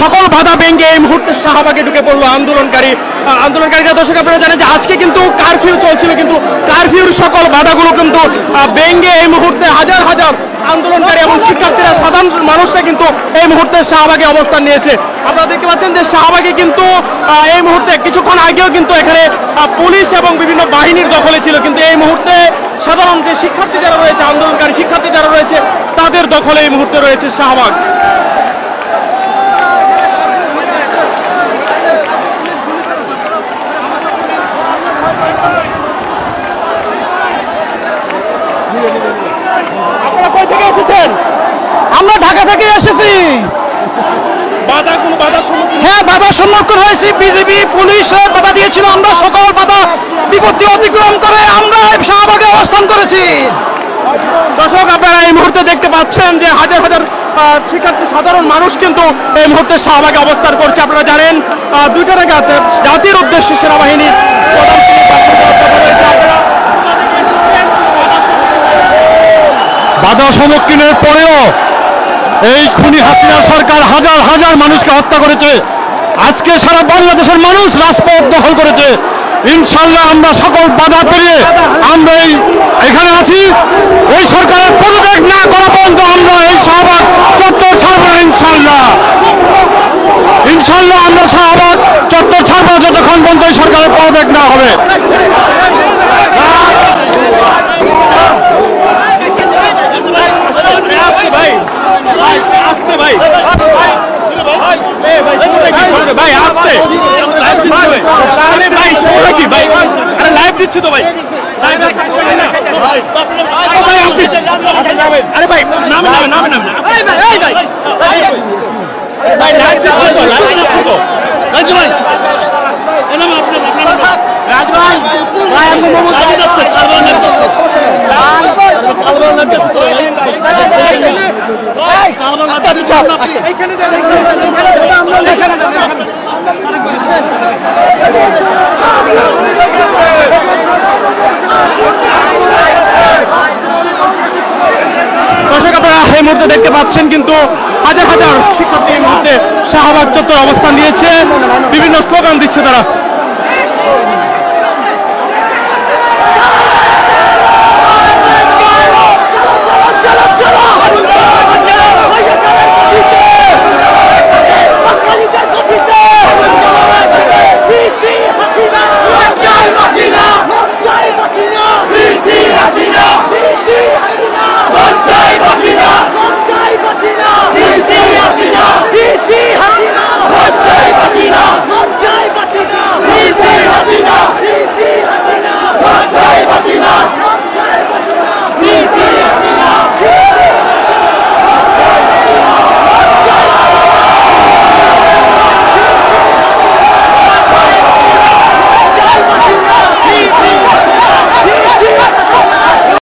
সকল বাধা ভেঙে এই মুহূর্তে শাহবাগে ঢুকে পড়লো আন্দোলনকারীরা। দর্শক আপনারা জানেন যে আজকে কিন্তু কারফিউ চলছিল, কিন্তু কারফিউর সকল বাধাগুলো কিন্তু ভেঙে এই মুহূর্তে হাজার হাজার আন্দোলনকারী এবং শিক্ষার্থীরা, সাধারণ মানুষরা কিন্তু এই মুহূর্তে শাহবাগে অবস্থান নিয়েছে। আপনারা দেখতে পাচ্ছেন যে শাহবাগে কিন্তু এই মুহূর্তে কিছুক্ষণ আগেও কিন্তু এখানে পুলিশ এবং বিভিন্ন বাহিনীর দখলে ছিল, কিন্তু এই মুহূর্তে সাধারণ যে শিক্ষার্থী যারা রয়েছে, আন্দোলনকারী শিক্ষার্থী যারা রয়েছে, তাদের দখলে এই মুহূর্তে রয়েছে শাহবাগ। আপনারা কই থেকে এসেছেন? আমরা ঢাকা থেকে এসেছি। হ্যাঁ, বাধার সম্মুখীন হয়েছি। বিজেপি পুলিশ বাধা দিয়েছিল, আমরা সকল বাধা বিপত্তি অতিক্রম করে আমরা শাহবাগে অবস্থান করেছি। দর্শক আপনারা এই মুহূর্তে দেখতে পাচ্ছেন যে হাজার হাজার শিক্ষার্থী, সাধারণ মানুষ কিন্তু এই মুহূর্তে শাহবাগে অবস্থান করছে। আপনারা জানেন 2টা নাগাদ জাতির উদ্দেশ্যে সেনাবাহিনীর প্রধান বাধা সম্মুখীনের পরেও এই খুনি হাসিনা সরকার হাজার হাজার মানুষকে হত্যা করেছে। আজকে সারা বাংলাদেশের মানুষ রাজপথ দখল করেছে। ইনশাল্লাহ আমরা সকল বাধা পেরিয়ে আমরা এখানে আছি। এই সরকারের পদত্যাগ না করা পর্যন্ত আমরা এই শাহবাগ চত্বর ছাড়ব না। ইনশাল্লাহ আমরা শাহবাগ চত্বর ছাড়ব যতক্ষণ পর্যন্ত এই সরকারের পদত্যাগ না হবে। লাইভ দিচ্ছি তো ভাই, আরে ভাই নামে ভাই লাইভ দিচ্ছি তো, রাজু ভাই দর্শক আপনারা এই মুহূর্তে দেখতে পাচ্ছেন কিন্তু হাজার হাজার শিক্ষার্থী এই মুহূর্তে শাহবাগ চত্বর অবস্থান নিয়েছে, বিভিন্ন স্লোগান দিচ্ছে তারা।